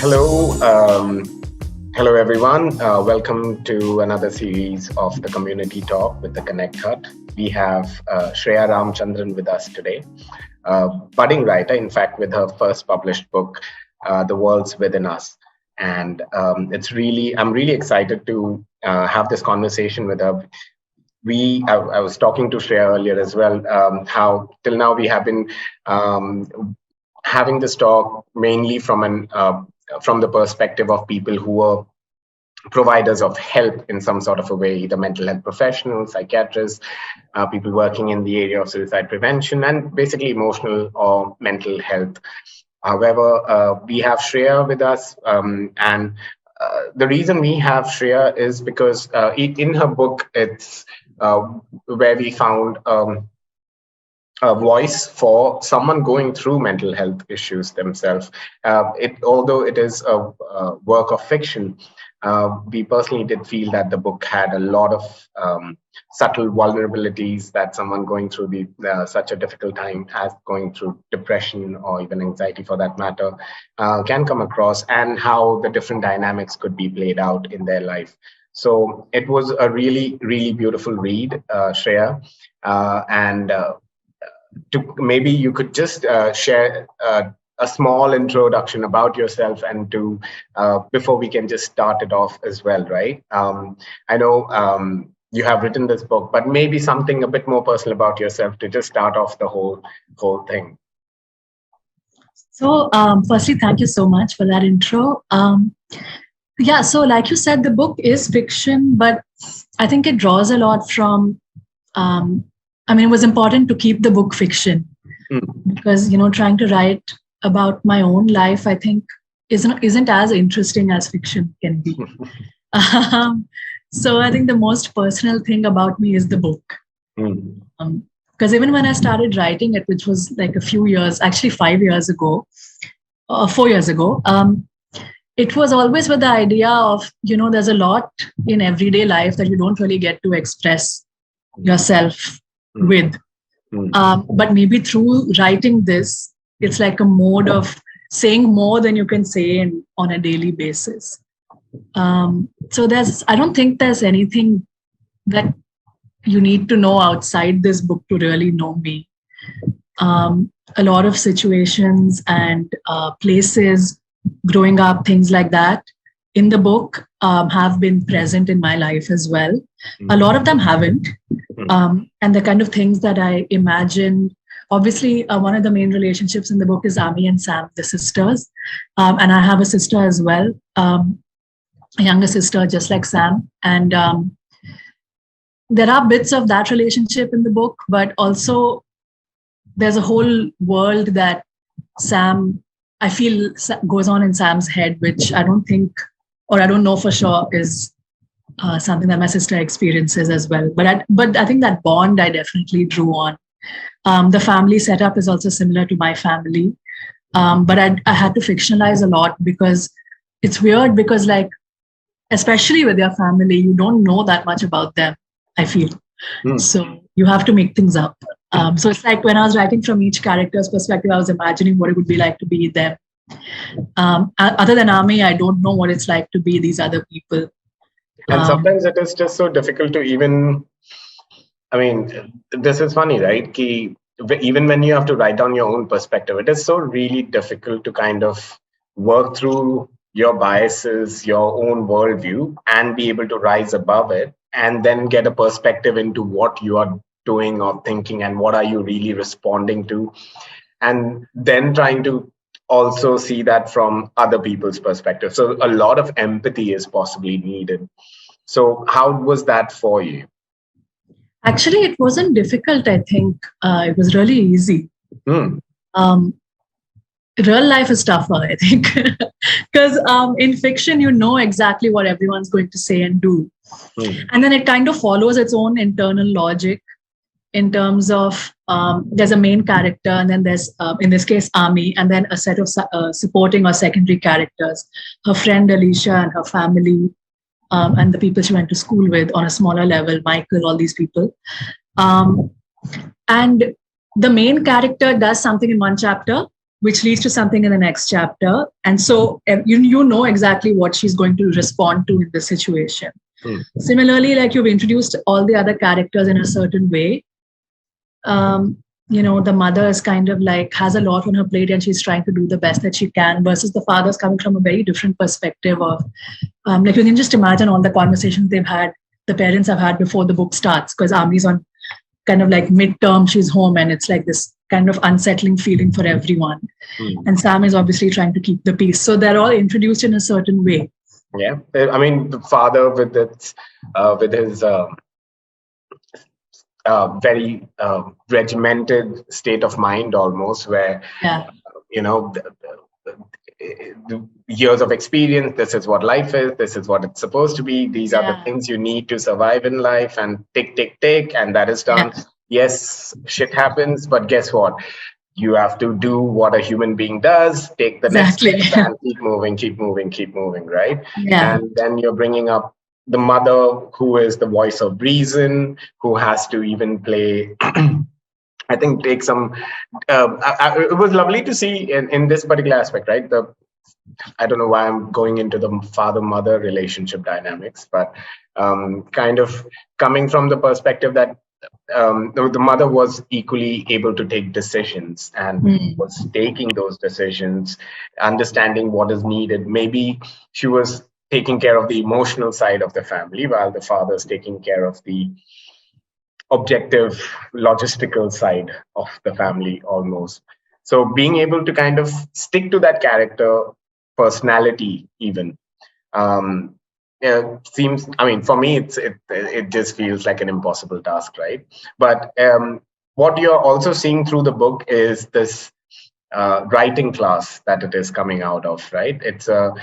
Hello, hello everyone. Welcome to another series of the Community Talk with the Connect Hut. We have Shreya Ramachandran with us today, budding writer, in fact, with her first published book, The World's Within Us. And I'm really excited to have this conversation with her. I was talking to Shreya earlier as well, how till now we have been having this talk mainly from the perspective of people who are providers of help in some sort of a way, either mental health professionals, psychiatrists, people working in the area of suicide prevention, and basically emotional or mental health. However, we have Shreya with us, and the reason we have Shreya is because in her book, it's where we found a voice for someone going through mental health issues themselves. Although it is a work of fiction, we personally did feel that the book had a lot of subtle vulnerabilities that someone going through such a difficult time as going through depression or even anxiety for that matter can come across, and how the different dynamics could be played out in their life. So it was a really, really beautiful read, Shreya. And maybe you could just share a small introduction about yourself, and to before we can just start it off as well, right? I know you have written this book, but maybe something a bit more personal about yourself to just start off the whole thing. So, firstly, thank you so much for that intro. Yeah, so like you said, the book is fiction, but I think it draws a lot from. It was important to keep the book fiction because trying to write about my own life, I think, isn't as interesting as fiction can be. So I think the most personal thing about me is the book. Because even when I started writing it, which was like a few years, actually 5 years ago, 4 years ago, it was always with the idea of, there's a lot in everyday life that you don't really get to express yourself with. But maybe through writing this, it's like a mode of saying more than you can say on a daily basis. So I don't think there's anything that you need to know outside this book to really know me. A lot of situations and places, growing up, things like that in the book have been present in my life as well. A lot of them haven't. And the kind of things that I imagine, obviously, one of the main relationships in the book is Ami and Sam, the sisters. And I have a sister as well, a younger sister, just like Sam. And there are bits of that relationship in the book, but also there's a whole world that Sam, I feel, goes on in Sam's head, which I don't think, or I don't know for sure, is something that my sister experiences as well. But I think that bond I definitely drew on. The family setup is also similar to my family. But I had to fictionalize a lot because it's weird because, like, especially with your family, you don't know that much about them, I feel. So you have to make things up. So it's like when I was writing from each character's perspective, I was imagining what it would be like to be them. Other than Ami, I don't know what it's like to be these other people. And sometimes it is just so difficult to even, this is funny, right? Even when you have to write down your own perspective, it is so really difficult to kind of work through your biases, your own worldview, and be able to rise above it, and then get a perspective into what you are doing or thinking, and what are you really responding to, and then trying to also see that from other people's perspective. So a lot of empathy is possibly needed. So how was that for you? Actually, it wasn't difficult, I think. It was really easy. Real life is tougher, I think. Because in fiction, you know exactly what everyone's going to say and do. And then it kind of follows its own internal logic in terms of there's a main character, and then there's, in this case, Ami, and then a set of supporting or secondary characters, her friend Alicia and her family, and the people she went to school with on a smaller level, Michael, all these people. And the main character does something in one chapter, which leads to something in the next chapter. And so you know exactly what she's going to respond to in the situation. Similarly, like you've introduced all the other characters in a certain way. The mother is kind of like has a lot on her plate and she's trying to do the best that she can, versus the father's coming from a very different perspective of, like you can just imagine all the conversations the parents have had before the book starts, because Amri's on kind of like midterm, she's home, and it's like this kind of unsettling feeling for everyone. And Sam is obviously trying to keep the peace. So they're all introduced in a certain way. Yeah, I mean, the father with his very regimented state of mind, almost, where the years of experience, this is what life is, this is what it's supposed to be, these are the things you need to survive in life, and tick, and that is done. Yes, shit happens, but guess what? You have to do what a human being does, take the next step and keep moving, right? And then you're bringing up the mother, who is the voice of reason, who has to even play I think take some. It was lovely to see in this particular aspect, right? I don't know why I'm going into the father-mother relationship dynamics, but kind of coming from the perspective that the mother was equally able to take decisions and was taking those decisions, understanding what is needed. Maybe she was taking care of the emotional side of the family, while the father's taking care of the objective logistical side of the family, almost. So being able to kind of stick to that character personality even seems, I mean, for me it just feels like an impossible task, right? But what you're also seeing through the book is this writing class that it is coming out of, right? It's a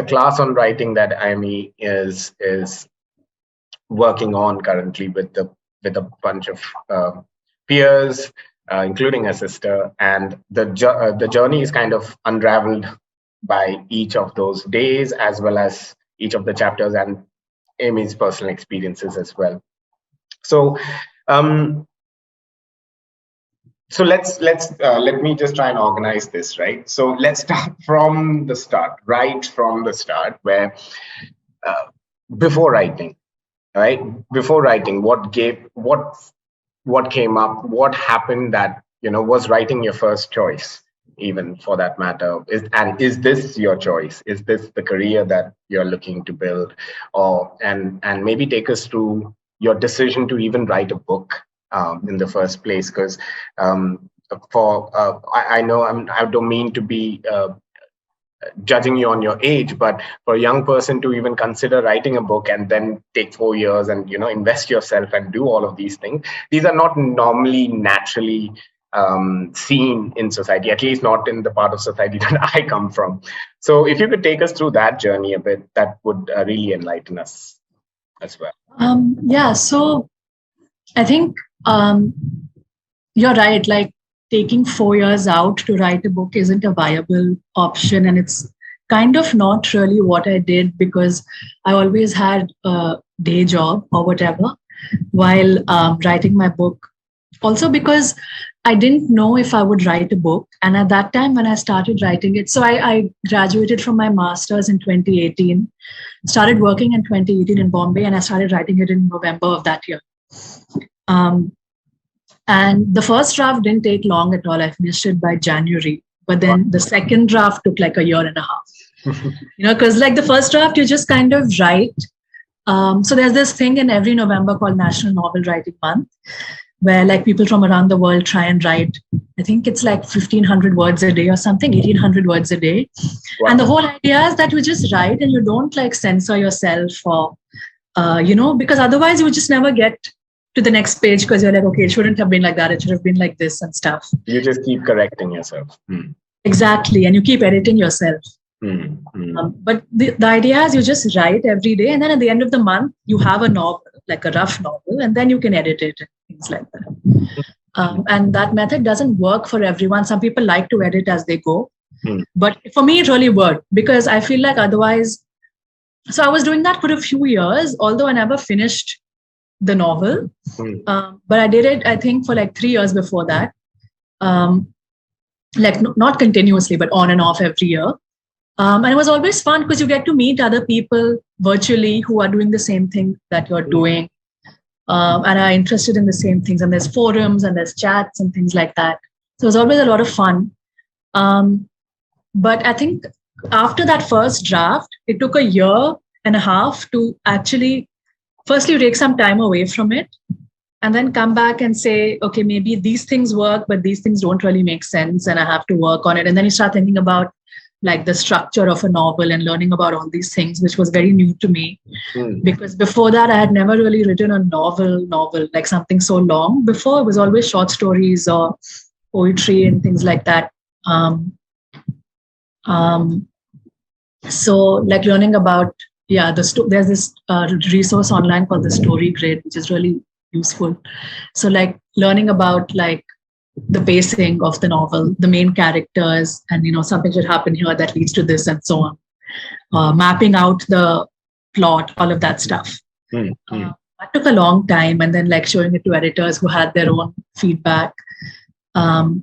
class on writing that Amy is working on currently with a bunch of peers, including her sister, and the journey is kind of unraveled by each of those days, as well as each of the chapters and Amy's personal experiences as well. So let me just try and organize this, right? So let's start from the start, right from the start, where before writing, right? Before writing, what came up, what happened that was writing your first choice, even for that matter? Is this your choice? Is this the career that you're looking to build? And maybe take us through your decision to even write a book in the first place, because I know I don't mean to be judging you on your age, but for a young person to even consider writing a book and then take 4 years and invest yourself and do all of these things, these are not normally naturally seen in society, at least not in the part of society that I come from. So if you could take us through that journey a bit, that would really enlighten us as well. So I think you're right. Like, taking 4 years out to write a book isn't a viable option. And it's kind of not really what I did, because I always had a day job or whatever while writing my book. Also because I didn't know if I would write a book. And at that time when I started writing it, so I graduated from my master's in 2018, started working in 2018 in Bombay, and I started writing it in November of that year. And the first draft didn't take long at all. I finished it by January. But then the second draft took like a year and a half. Because like the first draft, you just kind of write. So there's this thing in every November called National Novel Writing Month, where like people from around the world try and write. I think it's like 1,500 words a day or something, 1,800 words a day. Wow. And the whole idea is that you just write and you don't like censor yourself or, because otherwise you would just never get to the next page, because you're like, okay, it shouldn't have been like that. It should have been like this and stuff. You just keep correcting yourself. Exactly. And you keep editing yourself. But the idea is you just write every day. And then at the end of the month, you have a novel, like a rough novel, and then you can edit it and things like that. And that method doesn't work for everyone. Some people like to edit as they go. But for me, it really worked, because I feel like otherwise, so I was doing that for a few years, although I never finished the novel. But I did it, I think, for like 3 years before that. like not continuously, but on and off every year. And it was always fun because you get to meet other people virtually who are doing the same thing that you're doing, and are interested in the same things. And there's forums and there's chats and things like that. So it was always a lot of fun. But I think after that first draft, it took a year and a half to actually, firstly, take some time away from it and then come back and say, okay, maybe these things work, but these things don't really make sense and I have to work on it. And then you start thinking about like the structure of a novel and learning about all these things, which was very new to me. Because before that, I had never really written a novel, like something so long. Before, it was always short stories or poetry and things like that. So like learning about, there's this resource online called the Story Grid, which is really useful. So like learning about like the pacing of the novel, the main characters, and something should happen here that leads to this and so on. Mapping out the plot, all of that stuff. That took a long time, and then like showing it to editors who had their own feedback. So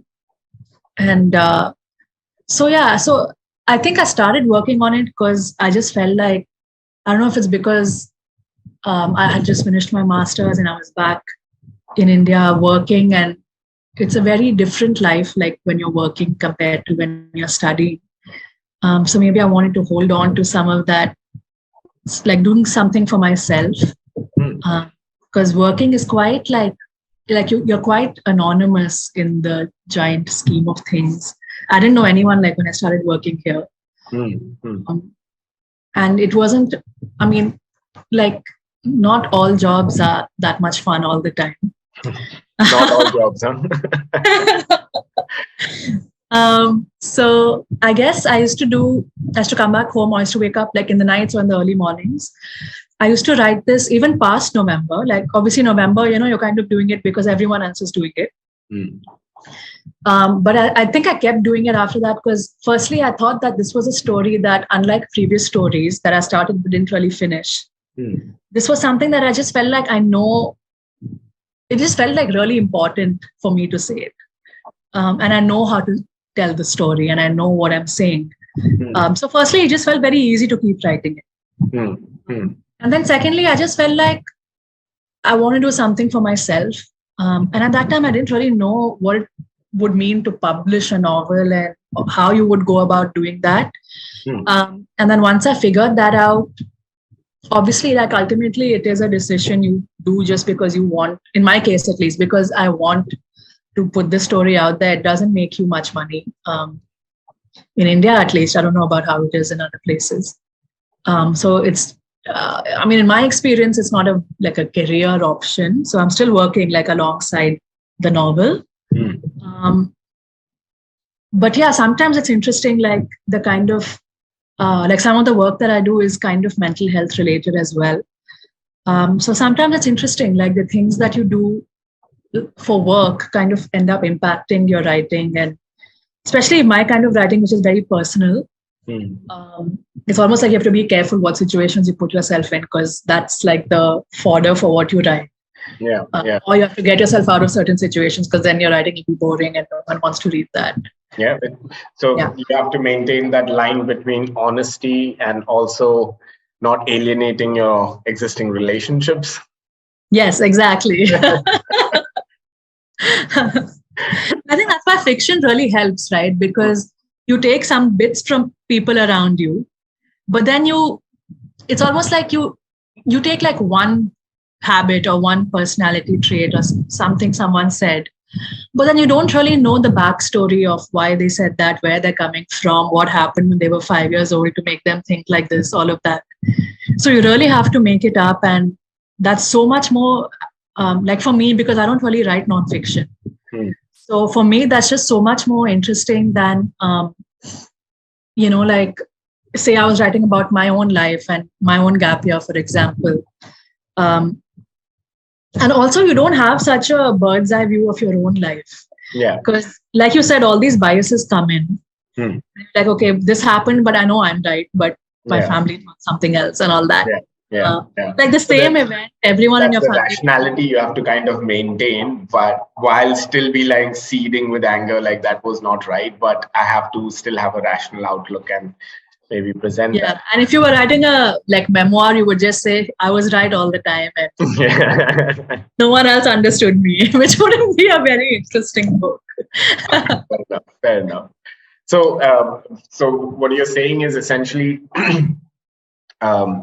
I think I started working on it because I just felt like, I don't know if it's because I had just finished my master's and I was back in India working, and it's a very different life, like when you're working compared to when you're studying. So maybe I wanted to hold on to some of that, like doing something for myself, because working is quite like you're quite anonymous in the giant scheme of things. I didn't know anyone like when I started working here. And it wasn't, I mean, like not all jobs are that much fun all the time. Not all jobs, huh? So I guess I used to come back home, I used to wake up like in the nights or in the early mornings. I used to write this even past November. Like obviously November, you're kind of doing it because everyone else is doing it. But I think I kept doing it after that because firstly, I thought that this was a story that, unlike previous stories that I started but didn't really finish, this was something that I just felt like I know. It just felt like really important for me to say it. And I know how to tell the story and I know what I'm saying. So firstly, it just felt very easy to keep writing it. And then secondly, I just felt like I want to do something for myself. And at that time, I didn't really know what it would mean to publish a novel and how you would go about doing that. And then once I figured that out, obviously, like ultimately, it is a decision you do just because you want, in my case at least, because I want to put this story out there. It doesn't make you much money. In India, at least, I don't know about how it is in other places. So it's, in my experience, it's not like a career option. So I'm still working like alongside the novel. But yeah, sometimes it's interesting, like the kind of, like some of the work that I do is kind of mental health related as well. So sometimes it's interesting, like the things that you do for work kind of end up impacting your writing, and especially my kind of writing, which is very personal. It's almost like you have to be careful what situations you put yourself in, because that's like the fodder for what you write. Or you have to get yourself out of certain situations because then your writing will be boring and no one wants to read that. So you have to maintain that line between honesty and also not alienating your existing relationships. Yes, exactly. I think that's why fiction really helps, right? Because you take some bits from people around you, but then it's almost like you take like one habit or one personality trait or something someone said, but then you don't really know the backstory of why they said that, where they're coming from, what happened when they were 5 years old to make them think like this, all of that. So you really have to make it up. And that's so much more, like for me, because I don't really write nonfiction. So for me, that's just so much more interesting than, like say I was writing about my own life and my own gap year, for example. And also you don't have such a bird's eye view of your own life. Because like you said, all these biases come in. Like, okay, this happened, but I know I'm right, but my family wants something else and all that. Like the same event, everyone in your the family. rationality you have to kind of maintain, but while still be like seething with anger, like that was not right. But I have to still have a rational outlook and maybe present that. And if you were writing a like memoir, you would just say, I was right all the time and no one else understood me, which wouldn't be a very interesting book. Fair enough. So, so what you're saying is essentially um,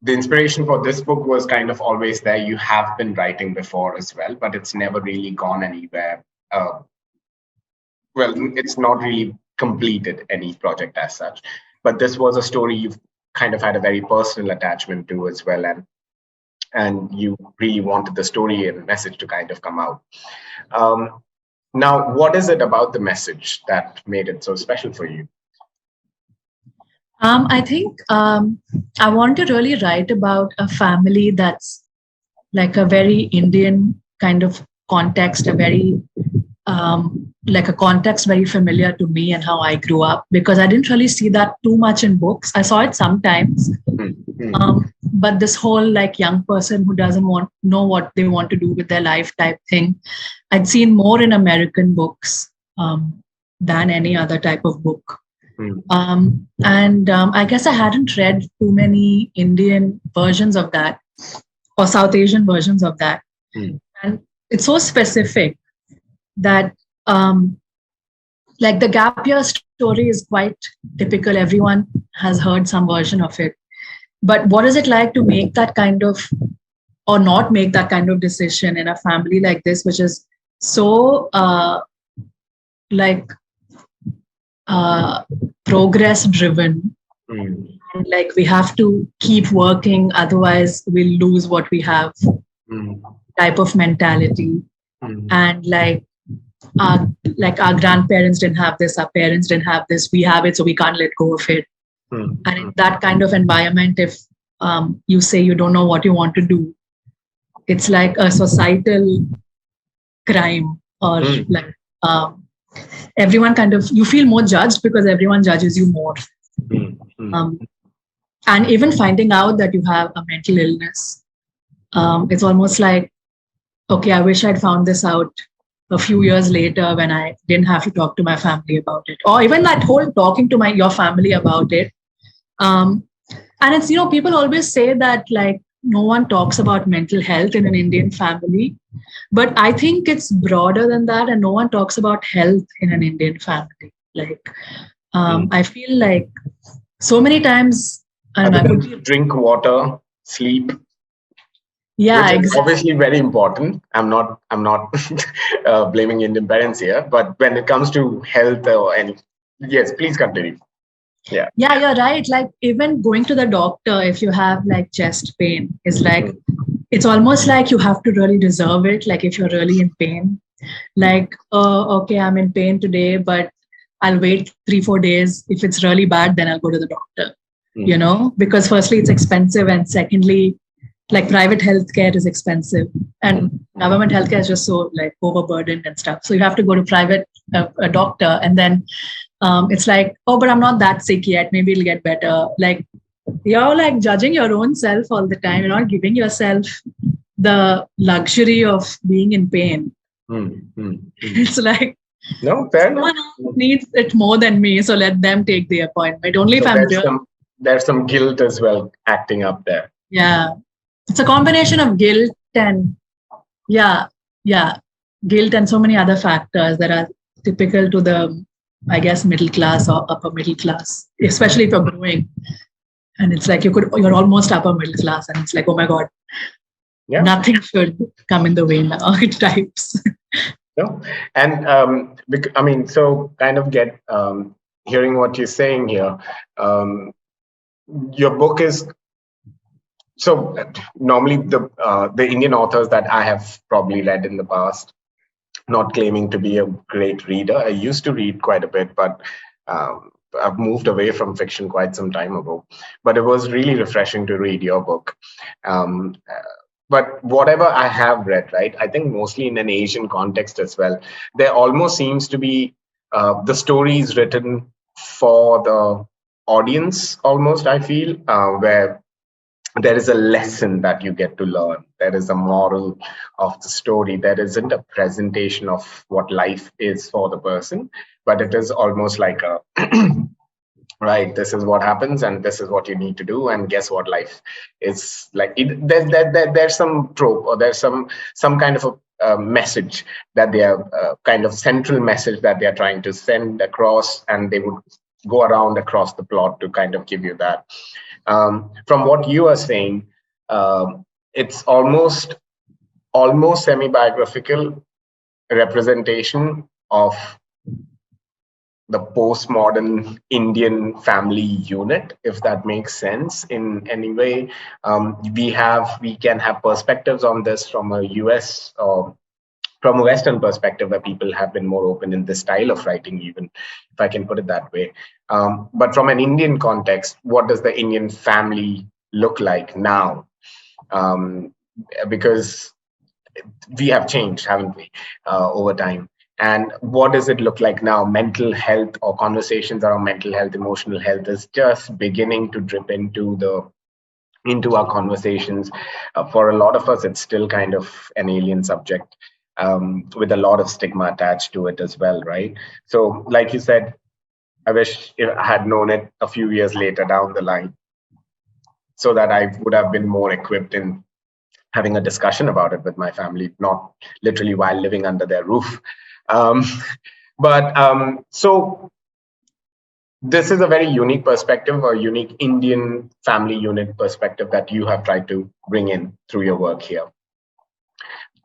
the inspiration for this book was kind of always there. You have been writing before as well, but it's never really gone anywhere. Well, it's not really completed any project as such, but this was a story you've kind of had a very personal attachment to as well, and you really wanted the story and message to kind of come out. Now, what is it about the message that made it so special for you? I think I want to really write about a family that's like a very Indian kind of context, a very like a context very familiar to me and how I grew up, because I didn't really see that too much in books. I saw it sometimes, but this whole like young person who doesn't know what they want to do with their life type thing, I'd seen more in American books than any other type of book. I guess I hadn't read too many Indian versions of that or South Asian versions of that. And it's so specific that like the gap year story is quite typical. Everyone has heard some version of it. But what is it like to make that kind of, or not make that kind of decision in a family like this, which is so like progress driven? And like we have to keep working, otherwise we'll lose what we have type of mentality. And like our grandparents didn't have this, our parents didn't have this, we have it, so we can't let go of it. And in that kind of environment, if you say you don't know what you want to do, it's like a societal crime, or like everyone kind of, you feel more judged because everyone judges you more. And even finding out that you have a mental illness, it's almost like, okay, I wish I'd found this out a few years later when I didn't have to talk to my family about it, or even that whole talking to your family about it. And it's, people always say that like no one talks about mental health in an Indian family, but I think it's broader than that, and no one talks about health in an Indian family. Like I feel like so many times I could drink water, sleep. Yeah, which is exactly. Obviously very important. I'm not blaming Indian parents here, but when it comes to health or any, yes, please continue. Yeah, you're right. Like even going to the doctor if you have like chest pain is like, it's almost like you have to really deserve it. Like if you're really in pain, like, okay, I'm in pain today, but I'll wait 3-4 days. If it's really bad, then I'll go to the doctor, because firstly, it's expensive. And secondly, like private healthcare is expensive, and government healthcare is just so like overburdened and stuff. So you have to go to private a doctor, and then it's like, oh, but I'm not that sick yet. Maybe it'll get better. Like you're like judging your own self all the time. You're not giving yourself the luxury of being in pain. It's like, no, fair enough. Someone needs it more than me, so let them take the appointment. Only if I'm there's some guilt as well acting up there. Yeah. It's a combination of guilt and guilt and so many other factors that are typical to the, I guess, middle class or upper middle class, especially if you're growing. And it's like you're almost upper middle class, and it's like, oh my God, nothing should come in the way now. It types. No, and I mean, so kind of hearing what you're saying here. Your book is. So normally the Indian authors that I have probably read in the past, not claiming to be a great reader. I used to read quite a bit, but I've moved away from fiction quite some time ago. But it was really refreshing to read your book. But whatever I have read, right, I think mostly in an Asian context as well, there almost seems to be the stories written for the audience, almost, I feel, where there is a lesson that you get to learn. There is a moral of the story. There isn't a presentation of what life is for the person, but it is almost like a right, this is what happens and this is what you need to do, and guess what life is like. There's some trope, or there's some kind of a message that they are kind of central message that they are trying to send across, and they would go around across the plot to kind of give you that. From what you are saying, it's almost semi-biographical representation of the postmodern Indian family unit, if that makes sense in any way. We can have perspectives on this from a US or from a Western perspective, where people have been more open in this style of writing, even if I can put it that way. But from an Indian context, what does the Indian family look like now? Because we have changed, haven't we, over time? And what does it look like now? Mental health, or conversations around mental health, emotional health, is just beginning to drip into our conversations. For a lot of us, it's still kind of an alien subject, with a lot of stigma attached to it as well, right? So, like you said, I wish I had known it a few years later down the line, so that I would have been more equipped in having a discussion about it with my family, not literally while living under their roof. Um, so this is a very unique perspective, or unique Indian family unit perspective that you have tried to bring in through your work here.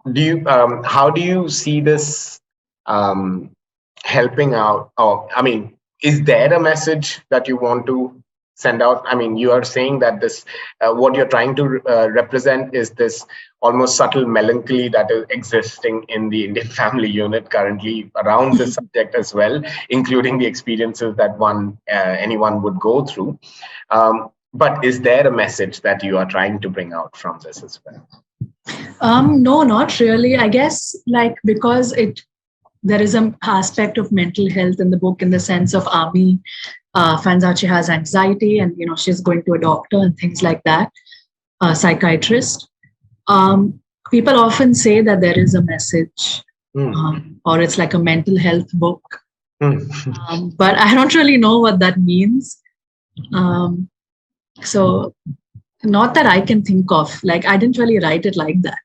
How do you see this helping out? Or, I mean, is there a message that you want to send out? I mean, you are saying that this, what you're trying to represent is this almost subtle melancholy that is existing in the Indian family unit currently around this subject as well, including the experiences that anyone would go through. But is there a message that you are trying to bring out from this as well? No, not really. I guess because there is an aspect of mental health in the book, in the sense of Ami finds out she has anxiety, and she's going to a doctor and things like that, a psychiatrist. People often say that there is a message, or it's like a mental health book, but I don't really know what that means. So not that I can think of. I didn't really write it like that.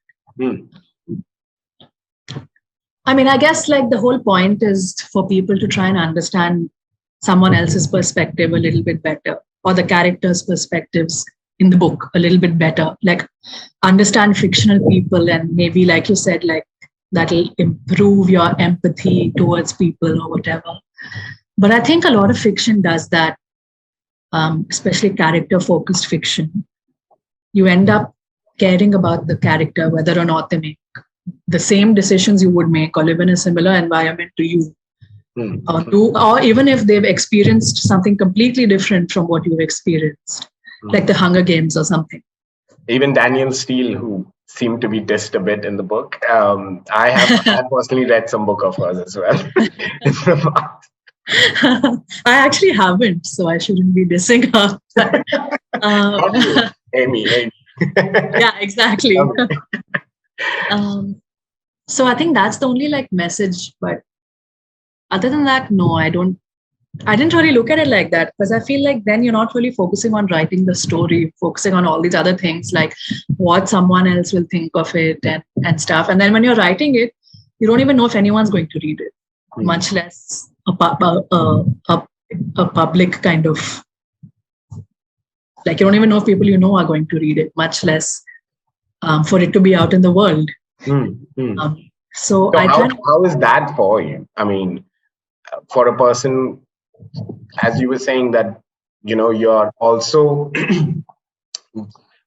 I mean, I guess the whole point is for people to try and understand someone else's perspective a little bit better, or the characters' perspectives in the book a little bit better. Understand fictional people, and maybe, like you said, that'll improve your empathy towards people or whatever. But I think a lot of fiction does that, especially character-focused fiction. You end up caring about the character, whether or not they make the same decisions you would make, or live in a similar environment to you, or even if they've experienced something completely different from what you've experienced, like the Hunger Games or something. Even Danielle Steele, who seemed to be dissed a bit in the book, I have personally read some book of hers as well. I actually haven't, so I shouldn't be dissing her. Amy. Yeah, exactly. So I think that's the only message. But other than that, no, I didn't really look at it like that, because I feel then you're not really focusing on writing the story, focusing on all these other things, like what someone else will think of it and stuff. And then when you're writing it, you don't even know if anyone's going to read it, much less a public kind of, you don't even know if people are going to read it, much less for it to be out in the world. So how is that for you? I mean, for a person, as you were saying, that you're also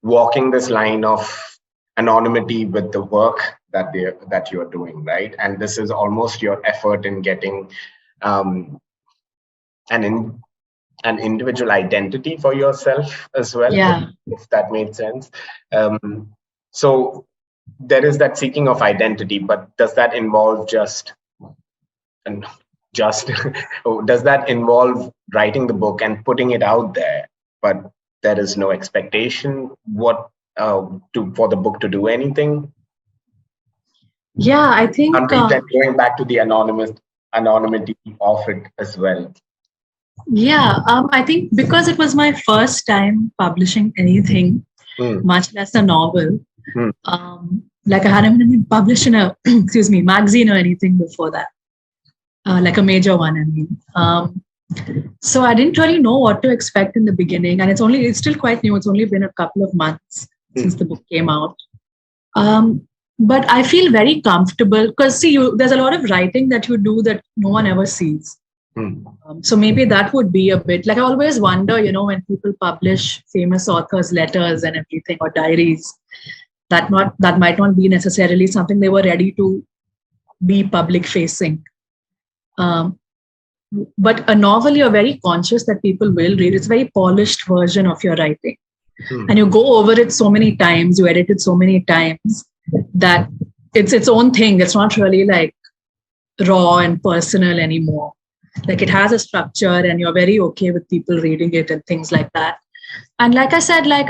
walking this line of anonymity with the work that you're doing, right? And this is almost your effort in getting an individual identity for yourself as well, if that made sense. So there is that seeking of identity, but does that involve does that involve writing the book and putting it out there, but there is no expectation for the book to do anything? Yeah, I think going back to the anonymity of it as well. Yeah, I think because it was my first time publishing anything, much less a novel. Like I hadn't been published in a magazine or anything before that, like a major one. I mean, so I didn't really know what to expect in the beginning, and it's still quite new. It's only been a couple of months since the book came out. But I feel very comfortable because there's a lot of writing that you do that no one ever sees. So maybe that would be a bit like I always wonder, when people publish famous authors' letters and everything or diaries, that might not be necessarily something they were ready to be public facing. But a novel, you're very conscious that people will read. It's a very polished version of your writing. And you go over it so many times, you edit it so many times that it's its own thing. It's not really like raw and personal anymore. Like it has a structure and you're very okay with people reading it and things like that. And like I said, like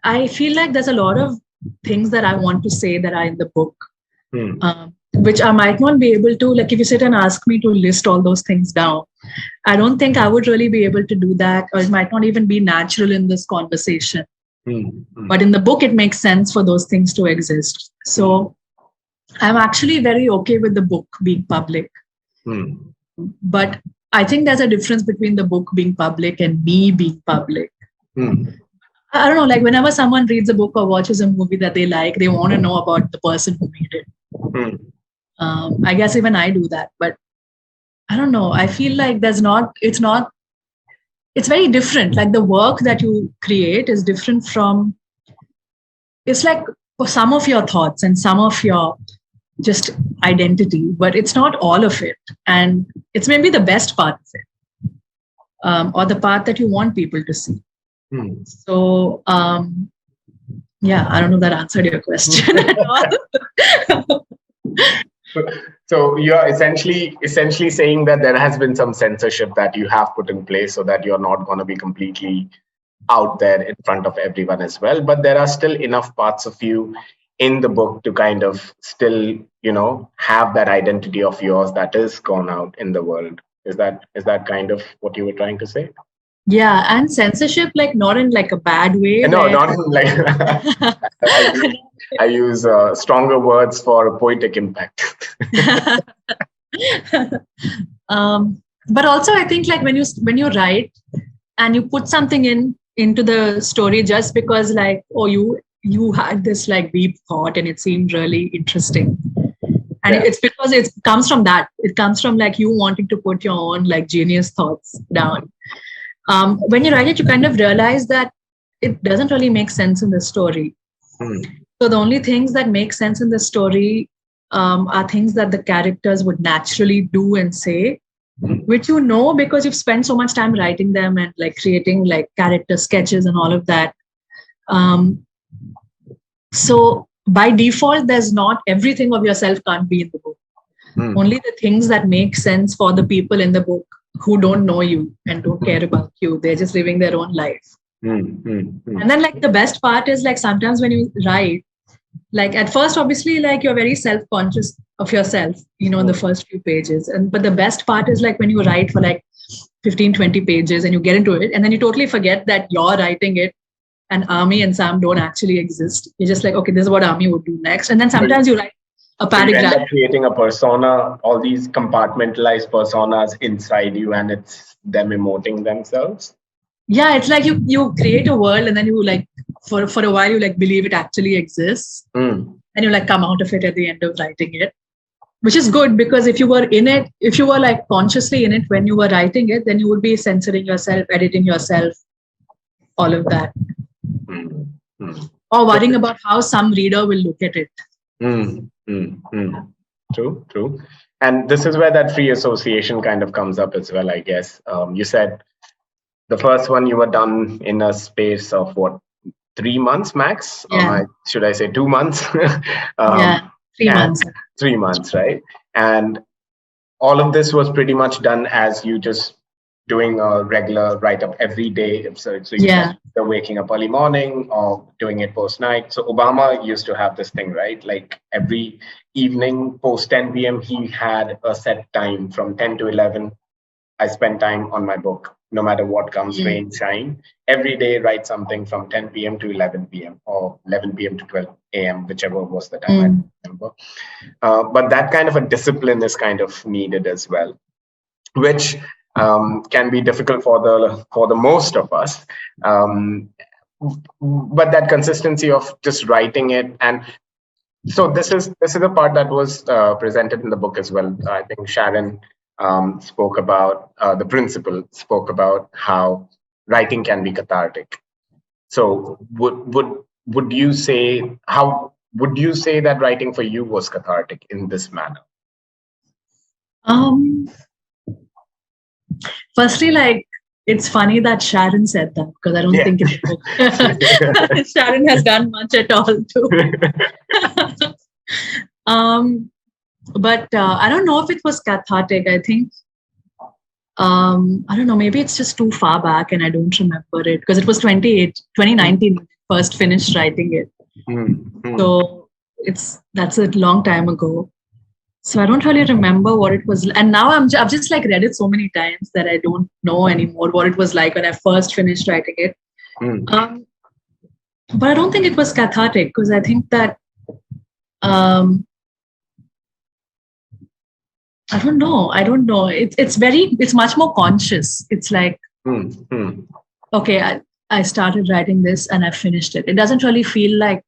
I feel like there's a lot of things that I want to say that are in the book, which I might not be able to, like if you sit and ask me to list all those things down, I don't think I would really be able to do that, or it might not even be natural in this conversation. But in the book, it makes sense for those things to exist. So I'm actually very okay with the book being public. But I think there's a difference between the book being public and me being public. I don't know, like whenever someone reads a book or watches a movie that they like, they want to know about the person who made it. I guess even I do that, but I don't know. I feel like it's very different. Like the work that you create is different from, it's like for some of your thoughts and some of your just identity, but it's not all of it. And it's maybe the best part of it, or the part that you want people to see. So, yeah, I don't know if that answered your question at all. So you're essentially saying that there has been some censorship that you have put in place so that you're not going to be completely out there in front of everyone as well. But there are still enough parts of you in the book to kind of still, have that identity of yours that is gone out in the world. Is that kind of what you were trying to say? Yeah, and censorship, like not in like a bad way. No, not in like I use stronger words for poetic impact. But also, I think like when you write and you put something into the story just because like you had this like deep thought and it seemed really interesting, and it's because it comes from that. It comes from like you wanting to put your own like genius thoughts down. When you write it, you kind of realize that it doesn't really make sense in the story. So the only things that make sense in the story are things that the characters would naturally do and say, which because you've spent so much time writing them and like creating like character sketches and all of that. So by default, there's not everything of yourself can't be in the book. Only the things that make sense for the people in the book who don't know you and don't care about you. They're just living their own life. And then like the best part is like sometimes when you write, like at first, obviously, like you're very self-conscious of yourself, in the first few pages. But the best part is like when you write for like 15, 20 pages and you get into it and then you totally forget that you're writing it and Ami and Sam don't actually exist. You're just like, okay, this is what Ami would do next. And then sometimes you write a paragraph. You end up creating a persona, all these compartmentalized personas inside you, and it's them emoting themselves. Yeah, it's like you create a world and then you like for a while you like believe it actually exists, and you like come out of it at the end of writing it, which is good because if you were in it, if you were like consciously in it when you were writing it, then you would be censoring yourself, editing yourself, all of that, or worrying about how some reader will look at it. True. And this is where that free association kind of comes up as well, I guess. You said the first one you were done in a space of 3 months max? Yeah. Should I say 2 months? 3 months. 3 months, right? And all of this was pretty much done as you just doing a regular write-up every day. So you said they're waking up early morning or doing it post-night. So Obama used to have this thing, right? Like every evening post 10 p.m., he had a set time from 10 to 11. I spend time on my book, no matter what comes, rain, shine. Every day, write something from 10 p.m. to 11 p.m. or 11 p.m. to 12 a.m., whichever was the time I remember. But that kind of a discipline is kind of needed as well, which can be difficult for the most of us. But that consistency of just writing it, and so this is a part that was presented in the book as well. I think Sharon spoke about the principle, spoke about how writing can be cathartic. So would you say that writing for you was cathartic in this manner? Firstly, like, it's funny that Sharon said that, because I don't think Sharon has done much at all too. But I don't know if it was cathartic. I think, I don't know, maybe it's just too far back and I don't remember it, because it was 2019 when I first finished writing it. So that's a long time ago. So I don't really remember what it was. And now I've just like read it so many times that I don't know anymore what it was like when I first finished writing it. But I don't think it was cathartic, because I think that, I don't know. It's much more conscious. It's like, okay, I started writing this and I finished it. It doesn't really feel like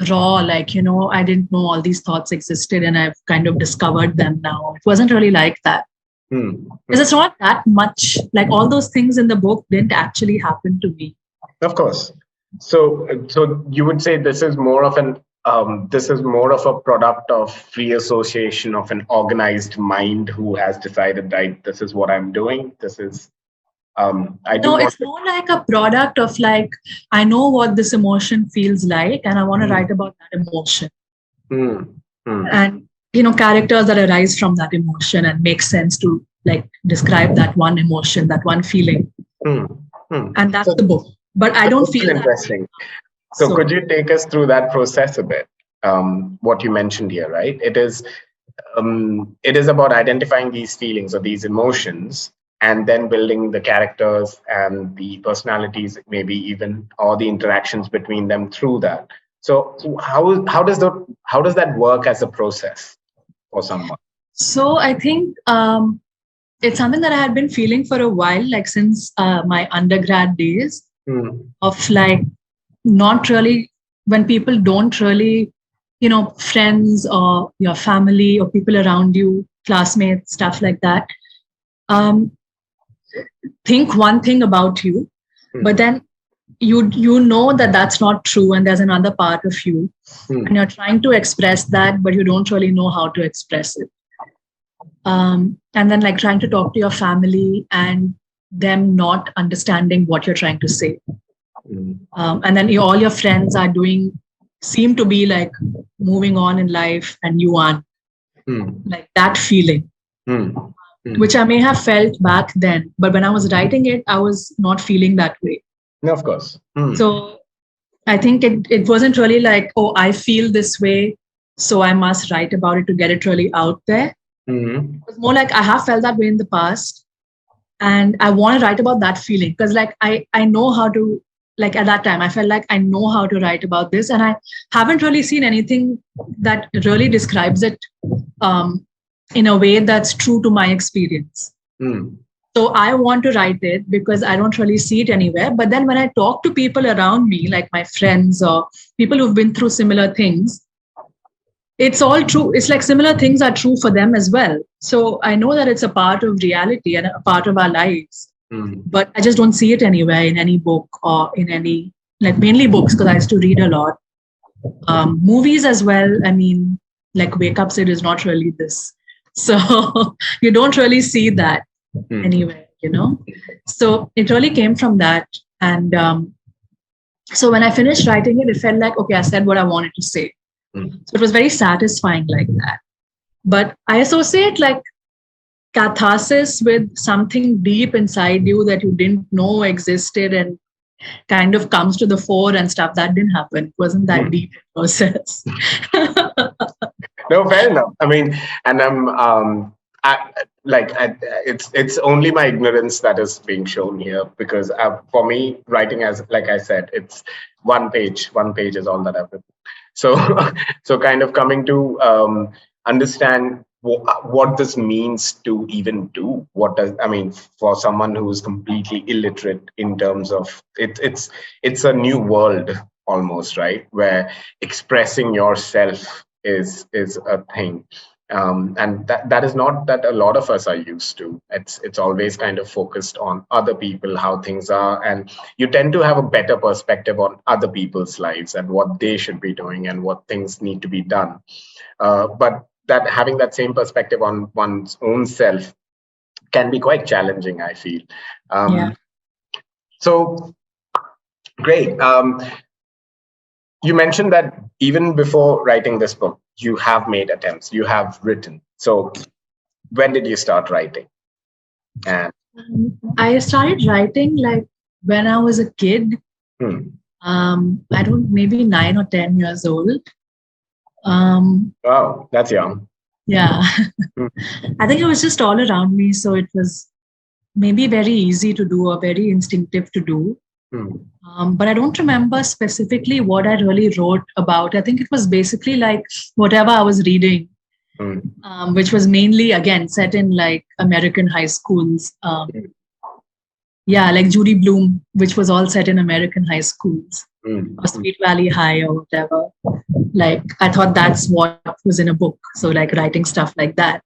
raw, like, I didn't know all these thoughts existed and I've kind of discovered them now. It wasn't really like that. Because it's not that much, like all those things in the book didn't actually happen to me. Of course. So you would say this is more of a product of free association of an organized mind who has decided, right, this is what I'm doing. This is it's more like a product of, like, I know what this emotion feels like and I want to write about that emotion. And, characters that arise from that emotion and make sense to, like, describe that one emotion, that one feeling. And that's the book. But I don't feel interesting. So could you take us through that process a bit? What you mentioned here, right? It is about identifying these feelings or these emotions, and then building the characters and the personalities, maybe even, or the interactions between them through that. So how does that work as a process for someone? So I think it's something that I had been feeling for a while, like since my undergrad days, of like not really, when people don't really, friends or your family or people around you, classmates, stuff like that, think one thing about you, but then you know that that's not true and there's another part of you, and you're trying to express that, but you don't really know how to express it. And then, like, trying to talk to your family and them not understanding what you're trying to say. And then all your friends seem to be like moving on in life and you aren't. Like that feeling. Which I may have felt back then, but when I was writing it, I was not feeling that way. No, of course. So I think it wasn't really like, oh, I feel this way, so I must write about it to get it really out there. It was more like I have felt that way in the past, and I want to write about that feeling, because like I know how to, like at that time, I felt like I know how to write about this, and I haven't really seen anything that really describes it in a way that's true to my experience. So I want to write it because I don't really see it anywhere. But then when I talk to people around me, like my friends or people who've been through similar things, it's all true. It's like similar things are true for them as well. So I know that it's a part of reality and a part of our lives. But I just don't see it anywhere in any book or in any, like mainly books, because I used to read a lot. Movies as well. I mean, like Wake Up Sid is not really this. So you don't really see that anywhere, So it really came from that. And so when I finished writing it, it felt like, okay, I said what I wanted to say. So it was very satisfying like that. But I associate like catharsis with something deep inside you that you didn't know existed and kind of comes to the fore and stuff. That didn't happen. It wasn't that deep process. No, fair enough. I mean, and it's only my ignorance that is being shown here, because for me, writing, as like I said, it's one page. One page is all that I've written. So, so kind of coming to understand what this means to even do. What does, I mean, for someone who's completely illiterate in terms of it's a new world almost, right? Where expressing yourself is a thing, and that is not that a lot of us are used to. It's always kind of focused on other people, how things are, and you tend to have a better perspective on other people's lives and what they should be doing and what things need to be done. But that having that same perspective on one's own self can be quite challenging, I feel. Yeah. So great. You mentioned that even before writing this book, you have made attempts, you have written. So when did you start writing? And I started writing like when I was a kid. I don't, maybe 9 or 10 years old. Wow, that's young. Yeah. I think it was just all around me. So it was maybe very easy to do or very instinctive to do. But I don't remember specifically what I really wrote about. I think it was basically like whatever I was reading, which was mainly, again, set in like American high schools. Yeah, like Judy Blume, which was all set in American high schools, or Sweet Valley High or whatever. Like, I thought that's what was in a book. So like writing stuff like that.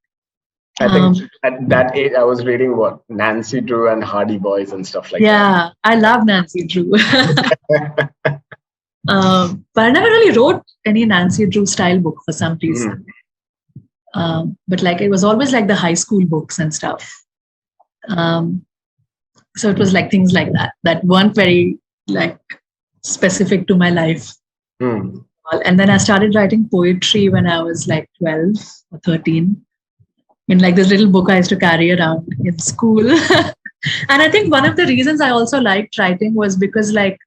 I think at that age, I was reading what Nancy Drew and Hardy Boys and stuff like that. Yeah, I love Nancy Drew. But I never really wrote any Nancy Drew style book for some reason. But like it was always like the high school books and stuff. So it was like things like that weren't very like specific to my life. And then I started writing poetry when I was like 12 or 13. In like this little book I used to carry around in school. And I think one of the reasons I also liked writing was because like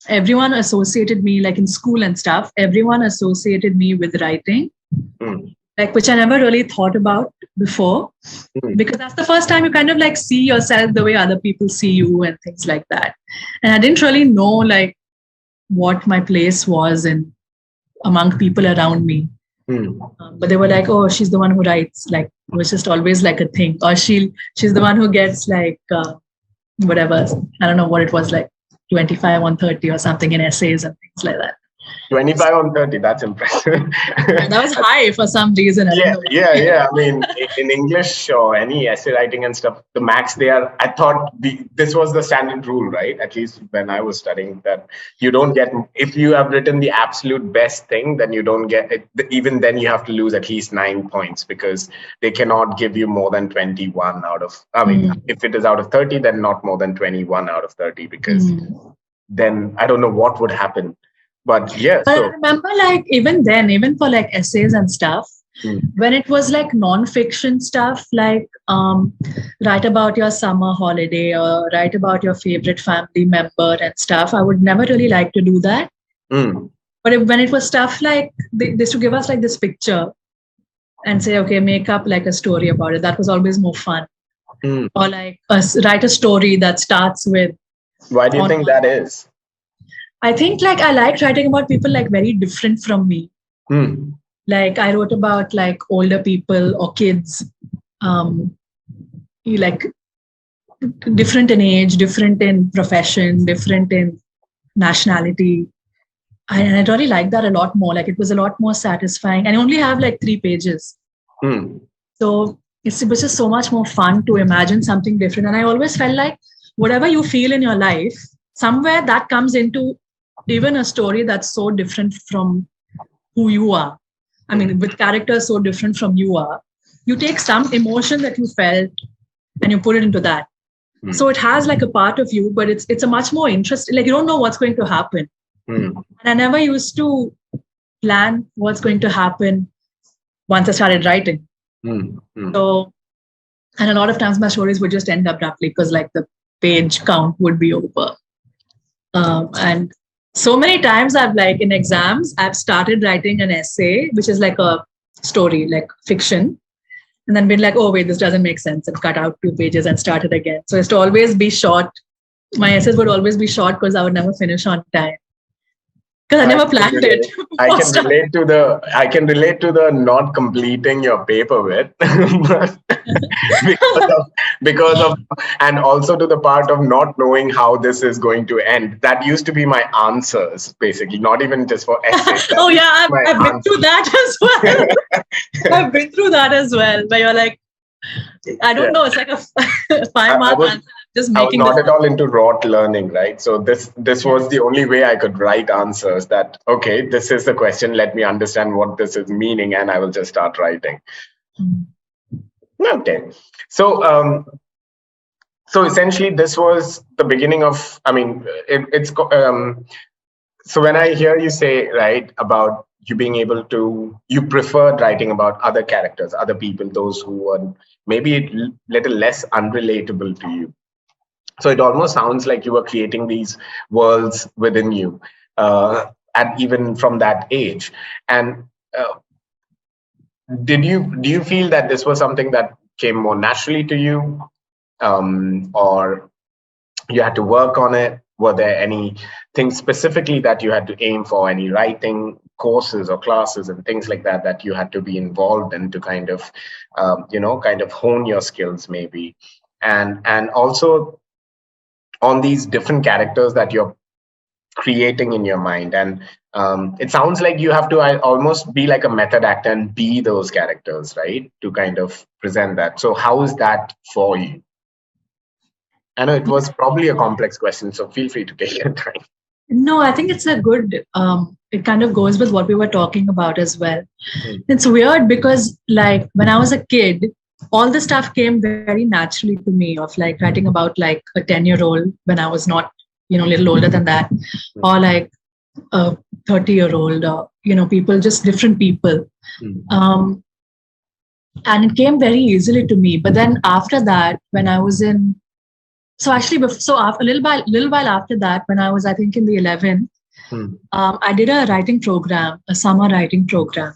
everyone associated me, like in school and stuff, everyone associated me with writing, like which I never really thought about before, because that's the first time you kind of like see yourself the way other people see you and things like that. And I didn't really know like what my place was in among people around me. But they were like, oh, she's the one who writes. Like it was just always like a thing. Or she's the one who gets like whatever, I don't know what it was, like 25 on 30 or something in essays and things like that. 25 on 30, that's impressive. That was high for some reason. Yeah. I mean, in English or any essay writing and stuff, the max they are, I thought this was the standard rule, right? At least when I was studying, that you don't get, if you have written the absolute best thing, then you don't get it. Even then you have to lose at least 9 points, because they cannot give you more than 21 out of, I mean, if it is out of 30, then not more than 21 out of 30, because then I don't know what would happen. But yeah, but I remember like even then, even for like essays and stuff, when it was like non-fiction stuff, like write about your summer holiday or write about your favorite family member and stuff, I would never really like to do that. But when it was stuff like they used to give us like this picture and say, okay, make up like a story about it, that was always more fun. Or like write a story that starts with. Why do you think that is? I think like I like writing about people like very different from me. Like I wrote about like older people or kids, like different in age, different in profession, different in nationality. And I really like that a lot more. Like it was a lot more satisfying. And I only have like 3 pages. So it was just so much more fun to imagine something different. And I always felt like whatever you feel in your life, somewhere that comes into even a story that's so different from who you are. I mean, with characters so different from you are, you take some emotion that you felt and you put it into that. So it has like a part of you, but it's a much more interesting, like you don't know what's going to happen. And I never used to plan what's going to happen once I started writing. So And a lot of times my stories would just end abruptly because like the page count would be over. And so many times I've like in exams, I've started writing an essay, which is like a story, like fiction, and then been like, oh wait, this doesn't make sense, and cut out 2 pages and start it again. So it's to always be short. My essays would always be short because I would never finish on time. Because I never planned it. I can relate to the not completing your paper with because of and also to the part of not knowing how this is going to end. That used to be my answers, basically, not even just for essays. Oh yeah, I've been through that as well. I've been through that as well. Where you're like, I don't know, it's like a 5-mark answer. Just making I was not at all into rote learning, right? So this was the only way I could write answers that, okay, this is the question, let me understand what this is meaning, and I will just start writing. Okay. So essentially this was the beginning of, so when I hear you say, right, about you being able to, you preferred writing about other characters, other people, those who were maybe a little less unrelatable to you. So it almost sounds like you were creating these worlds within you, and even from that age. And do you feel that this was something that came more naturally to you, or you had to work on it? Were there any things specifically that you had to aim for, any writing courses or classes and things like that that you had to be involved in to kind of hone your skills maybe, and also on these different characters that you're creating in your mind? And it sounds like you have to almost be like a method actor and be those characters, right, to kind of present that. So how is that for you? I know it was probably a complex question, so feel free to take your time. No, I think it's a good, it kind of goes with what we were talking about as well. It's weird because like when I was a kid, all the stuff came very naturally to me, of like writing about like a 10-year-old when I was not, a little older than that, or like a 30-year-old, or, people, just different people. And it came very easily to me. But then after that, when I was in, a little while after that, when I was, I think in the 11th, I did a writing program, a summer writing program.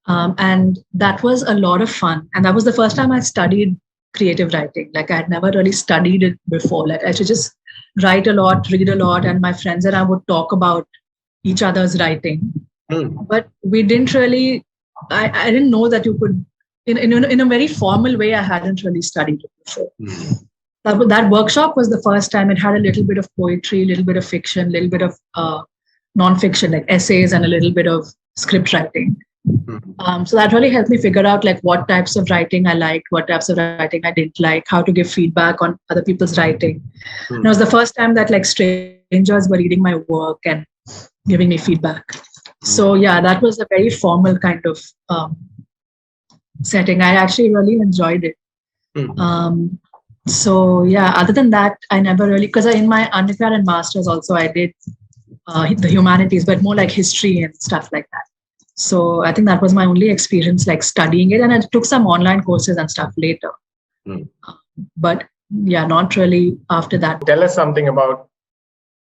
And that was a lot of fun. And that was the first time I studied creative writing. Like I had never really studied it before. Like I should just write a lot, read a lot, and my friends and I would talk about each other's writing. But we didn't really, I didn't know that you could, in a very formal way, I hadn't really studied it before. That workshop was the first time. It had a little bit of poetry, a little bit of fiction, a little bit of non-fiction, like essays, and a little bit of script writing. So that really helped me figure out like what types of writing I liked, what types of writing I didn't like, how to give feedback on other people's writing. And it was the first time that like strangers were reading my work and giving me feedback. So yeah, that was a very formal kind of setting. I actually really enjoyed it. So yeah, other than that, I never really, because in my undergrad and masters also I did the humanities, but more like history and stuff like that. So I think that was my only experience like studying it, and I took some online courses and stuff later. But yeah, not really after that. Tell us something about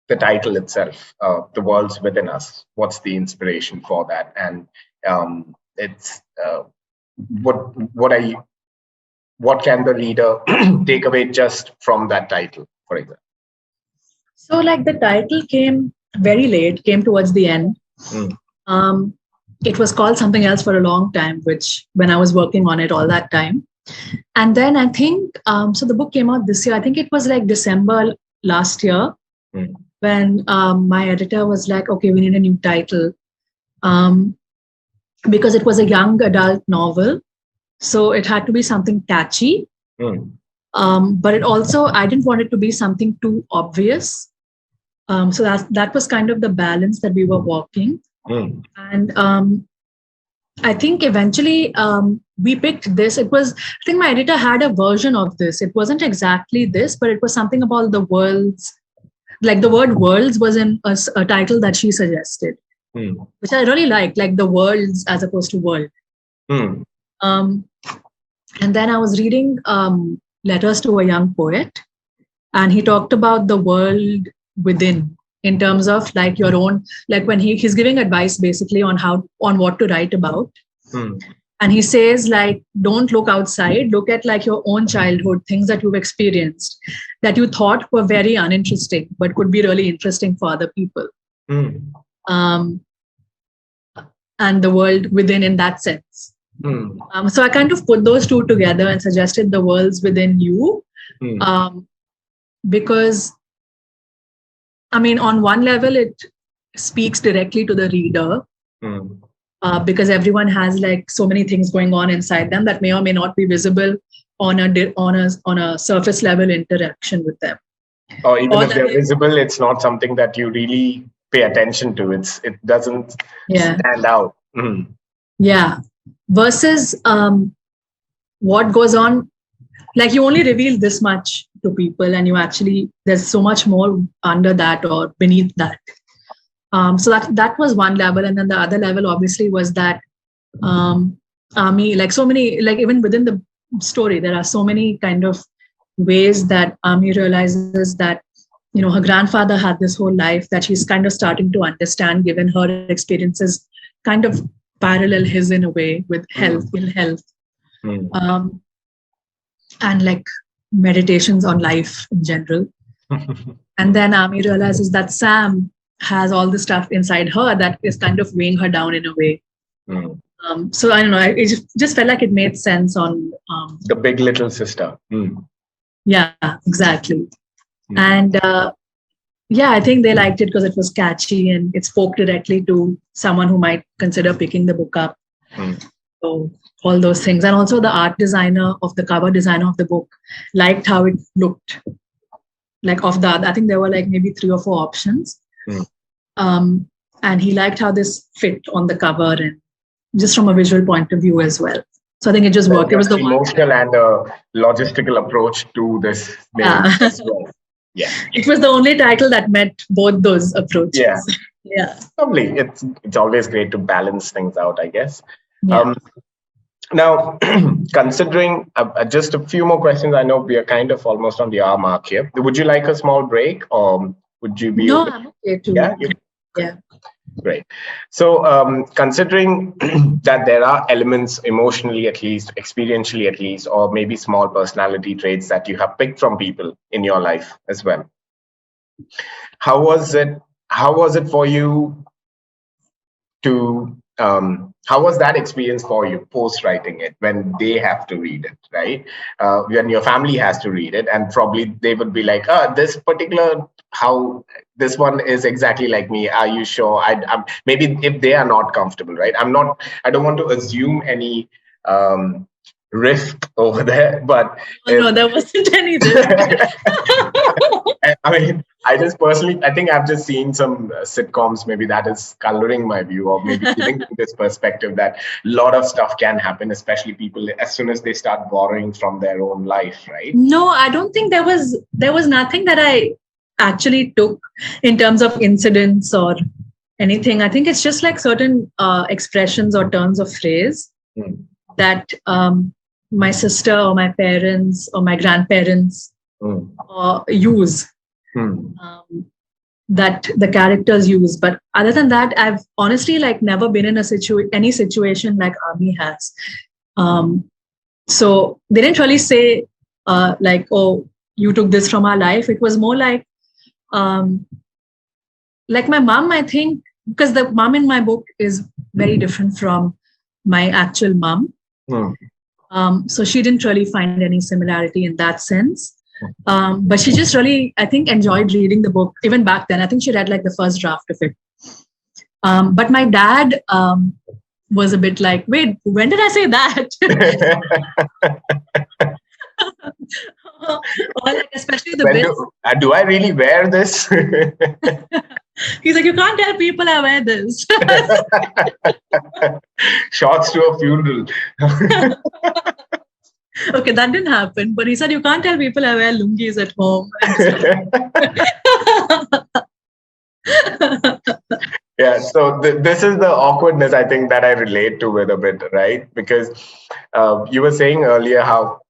the title itself, The Worlds Within Us. What's the inspiration for that? And it's what can the reader take away just from that title, for example? So like the title came very late, came towards the end. It was called something else for a long time, which when I was working on it all that time. And then I think, so the book came out this year. I think it was like December last year when my editor was like, okay, we need a new title. Because it was a young adult novel. So it had to be something catchy. But it also, I didn't want it to be something too obvious. So that was kind of the balance that we were walking. And I think eventually we picked this. It was, I think my editor had a version of this. It wasn't exactly this, but it was something about the worlds. Like the word worlds was in a title that she suggested, which I really liked, like the worlds as opposed to world. And then I was reading Letters to a Young Poet, and he talked about the world within in terms of like your own, like when he's giving advice basically on what to write about. And he says, like, don't look outside, look at like your own childhood, things that you've experienced that you thought were very uninteresting, but could be really interesting for other people. And the world within in that sense. So I kind of put those two together and suggested the worlds within you. Because, I mean, on one level, it speaks directly to the reader. Because everyone has like so many things going on inside them that may or may not be visible on a surface level interaction with them. Or even if they're visible, it's not something that you really pay attention to. It doesn't stand out. Yeah. Versus what goes on, like you only reveal this much to people, and there's so much more under that or beneath that. So that was one level, and then the other level obviously was that Ami, like so many, like even within the story, there are so many kind of ways that Ami realizes that, you know, her grandfather had this whole life that she's kind of starting to understand, given her experiences kind of parallel his in a way with ill health, and like meditations on life in general. And then Ami realizes that Sam has all the stuff inside her that is kind of weighing her down in a way. So I don't know, it just felt like it made sense on the big little sister. Yeah, exactly. And I think they liked it because it was catchy and it spoke directly to someone who might consider picking the book up. So all those things. And also the cover designer of the book liked how it looked. Like I think there were like maybe 3 or 4 options. And he liked how this fit on the cover and just from a visual point of view as well. So I think it just worked. It was the emotional and logistical approach to this name as well. Yeah. It was the only title that met both those approaches. Yeah. Lovely. It's always great to balance things out, I guess. Yeah. Now, considering just a few more questions, I know we are kind of almost on the hour mark here. Would you like a small break, or would you be? No, I'm okay too. Yeah. Great. So, considering that there are elements emotionally, at least, experientially, at least, or maybe small personality traits that you have picked from people in your life as well, how was it for you to? How was that experience for you post writing it when they have to read it, right? When your family has to read it, and probably they would be like, this one is exactly like me. Are you sure? I'm maybe if they are not comfortable, right? I don't want to assume any risk over there, but no, there wasn't any risk. I mean, I think I've just seen some sitcoms, maybe that is coloring my view, or maybe giving this perspective that a lot of stuff can happen, especially people as soon as they start borrowing from their own life, right? No, I don't think there was nothing that I actually took in terms of incidents or anything. I think it's just like certain expressions or turns of phrase that my sister or my parents or my grandparents use, that the characters use. But other than that, I've honestly like never been in any situation like Ami has. So they didn't really say like, oh, you took this from our life. It was more like my mom, I think, because the mom in my book is very different from my actual mom. So she didn't really find any similarity in that sense. But she just really, I think, enjoyed reading the book. Even back then, I think she read like the first draft of it. But my dad was a bit like, wait, when did I say that? Or like, especially the bits. Do I really wear this? He's like, you can't tell people I wear this. Shorts to a funeral. Okay, that didn't happen. But he said, you can't tell people I wear lungis at home. Yeah, so this is the awkwardness I think that I relate to with a bit, right? Because you were saying earlier how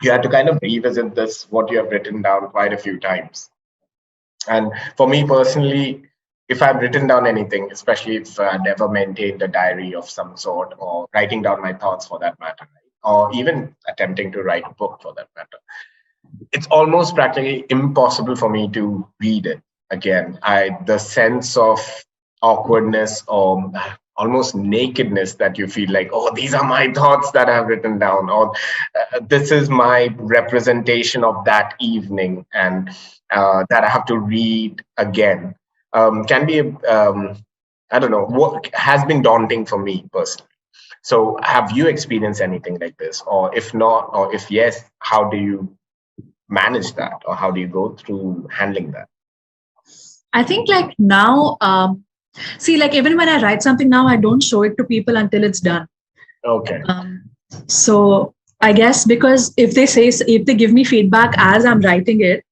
you had to kind of revisit this, what you have written down quite a few times. And for me personally, if I've written down anything, especially if I'd ever maintained a diary of some sort, or writing down my thoughts for that matter, right? Or even attempting to write a book for that matter, it's almost practically impossible for me to read it again. The sense of awkwardness or almost nakedness that you feel like, oh, these are my thoughts that I've written down, or this is my representation of that evening, and that I have to read again, can be, I don't know, what has been daunting for me personally. So, have you experienced anything like this? Or if not, or if yes, how do you manage that, or how do you go through handling that? I think like now, see, like even when I write something now, I don't show it to people until it's done. Okay. So I guess because if they give me feedback as I'm writing it,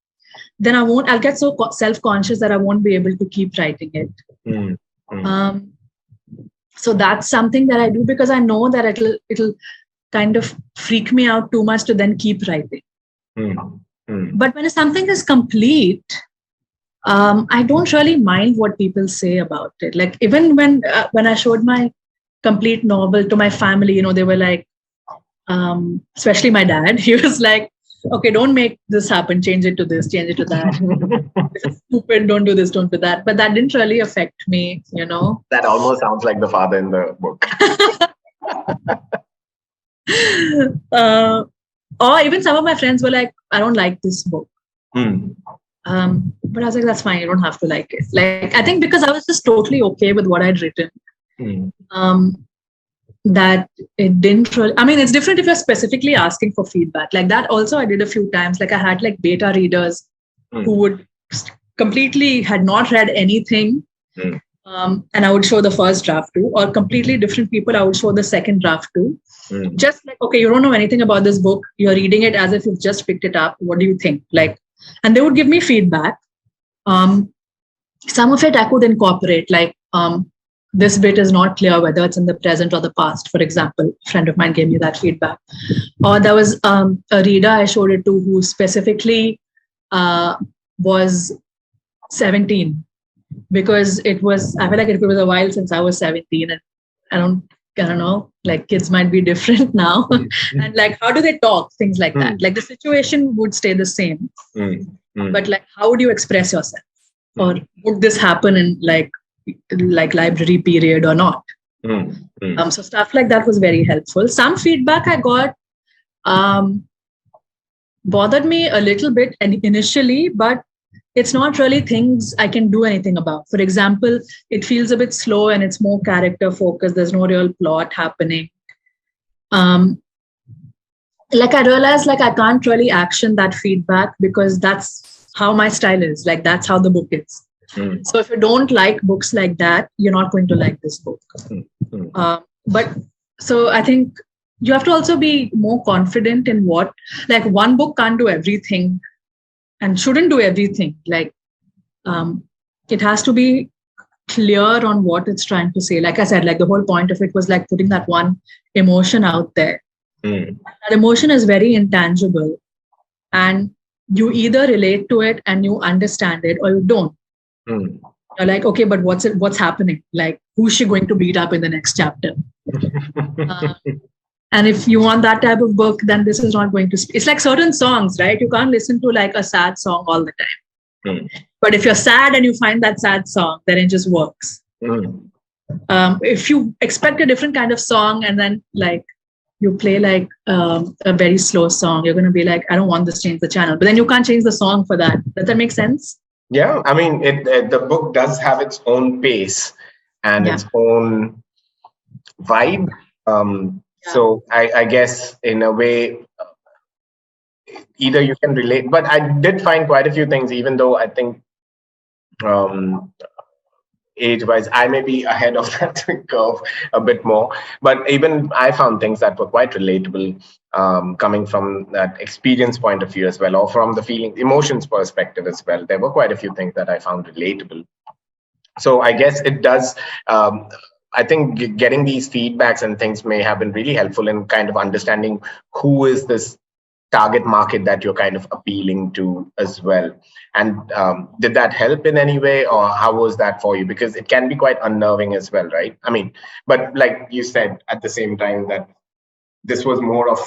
then I'll get so self-conscious that I won't be able to keep writing it. Mm. Mm. So that's something that I do because I know that it'll kind of freak me out too much to then keep writing. Mm. Mm. But when something is complete, I don't really mind what people say about it. Like even when I showed my complete novel to my family, you know, they were like, especially my dad, he was like, okay, don't make this happen, change it to this, change it to that. This is stupid, don't do this, don't do that. But that didn't really affect me, you know. That almost sounds like the father in the book. Or even some of my friends were like, I don't like this book. Mm. But I was like, that's fine, you don't have to like it. Like, I think because I was just totally okay with what I'd written. That it didn't really, I mean, it's different if you're specifically asking for feedback. Like that also I did a few times. Like I had like beta readers who would completely had not read anything. And I would show the first draft to, or completely different people, I would show the second draft to. Just like, okay, you don't know anything about this book. You're reading it as if you've just picked it up. What do you think? Like, and they would give me feedback. Some of it I could incorporate, like, this bit is not clear whether it's in the present or the past. For example, a friend of mine gave me that feedback. Or there was a reader I showed it to who specifically was 17, because I feel like it was a while since I was 17, and I don't know, like kids might be different now. And like, how do they talk? Things like that. Like the situation would stay the same, but like, how would you express yourself? Or would this happen in like library period or not? So stuff like that was very helpful. Some feedback I got bothered me a little bit initially, but it's not really things I can do anything about. For example, it feels a bit slow and it's more character focused. There's no real plot happening. Like I realized, like I can't really action that feedback because that's how my style is. Like that's how the book is. So if you don't like books like that, you're not going to like this book. But so I think you have to also be more confident in what, like one book can't do everything and shouldn't do everything. Like it has to be clear on what it's trying to say. Like I said, like the whole point of it was like putting that one emotion out there. That emotion is very intangible, and you either relate to it and you understand it, or you don't. You're like, okay, but what's happening? Like, who's she going to beat up in the next chapter? And if you want that type of book, then this is not going to. It's like certain songs, right? You can't listen to like a sad song all the time. But if you're sad and you find that sad song, then it just works. If you expect a different kind of song and then like you play like a very slow song, you're going to be like, I don't want this, change the channel. But then you can't change the song for that. Does that make sense? Yeah, I mean, the book does have its own pace and its own vibe. So I guess in a way, either you can relate, but I did find quite a few things, even though I think age-wise, I may be ahead of that curve a bit more. But even I found things that were quite relatable, coming from that experience point of view as well, or from the feeling, emotions perspective as well. There were quite a few things that I found relatable. So I guess it does. I think getting these feedbacks and things may have been really helpful in kind of understanding who is this target market that you're kind of appealing to as well. And did that help in any way, or how was that for you? Because it can be quite unnerving as well, right? I mean, but like you said at the same time that this was more of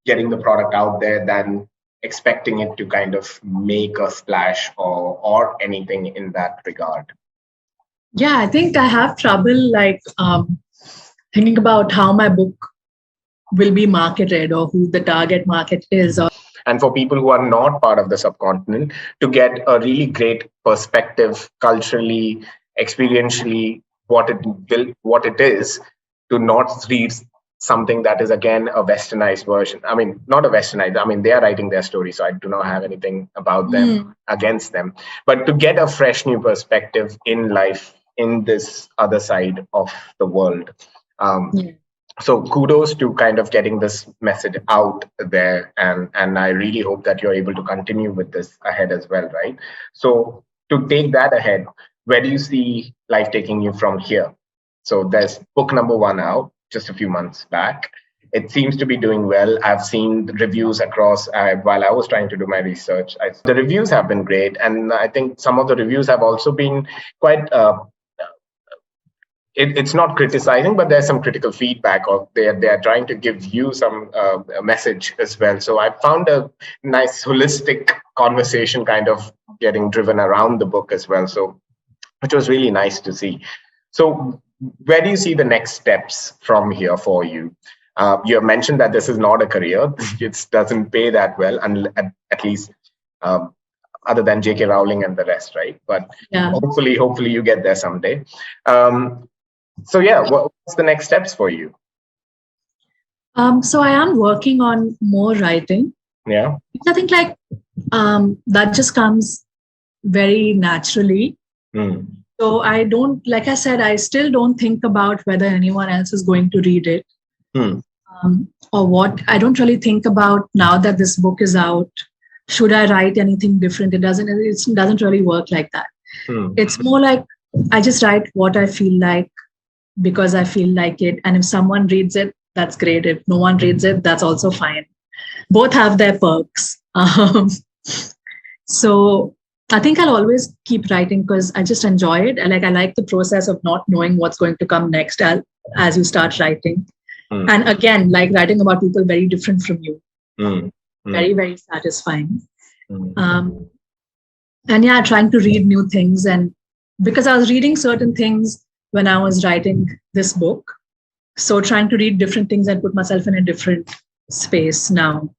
getting the product out there than expecting it to kind of make a splash or anything in that regard. Yeah, I think I have trouble like thinking about how my book will be marketed or who the target market is. And for people who are not part of the subcontinent, to get a really great perspective culturally, experientially, what it is to not read something that is again a westernized version. I mean, not a westernized, I mean, they are writing their story, so I do not have anything about them against them. But to get a fresh new perspective in life in this other side of the world. So kudos to kind of getting this message out there, and I really hope that you're able to continue with this ahead as well, right? So to take that ahead, where do you see life taking you from here? So there's book number 1 out just a few months back. It seems to be doing well. I've seen the reviews across while I was trying to do my research. The reviews have been great, and I think some of the reviews have also been quite it's not criticizing, but there's some critical feedback, or they are trying to give you some message as well. So I found a nice holistic conversation kind of getting driven around the book as well. So which was really nice to see. So where do you see the next steps from here for you? You have mentioned that this is not a career. It doesn't pay that well, and at least other than J.K. Rowling and the rest, right? But hopefully you get there someday. So yeah, what's the next steps for you? So I am working on more writing. Yeah. I think like that just comes very naturally. So I don't, like I said, I still don't think about whether anyone else is going to read it or what. I don't really think about now that this book is out. Should I write anything different? It doesn't really work like that. It's more like I just write what I feel like because I feel like it. And if someone reads it, that's great. If no one reads it, that's also fine. Both have their perks. So I think I'll always keep writing because I just enjoy it. I like the process of not knowing what's going to come next as you start writing. And again, like writing about people very different from you. Very, very satisfying. And yeah, trying to read new things. And because I was reading certain things when I was writing this book, so trying to read different things and put myself in a different space now.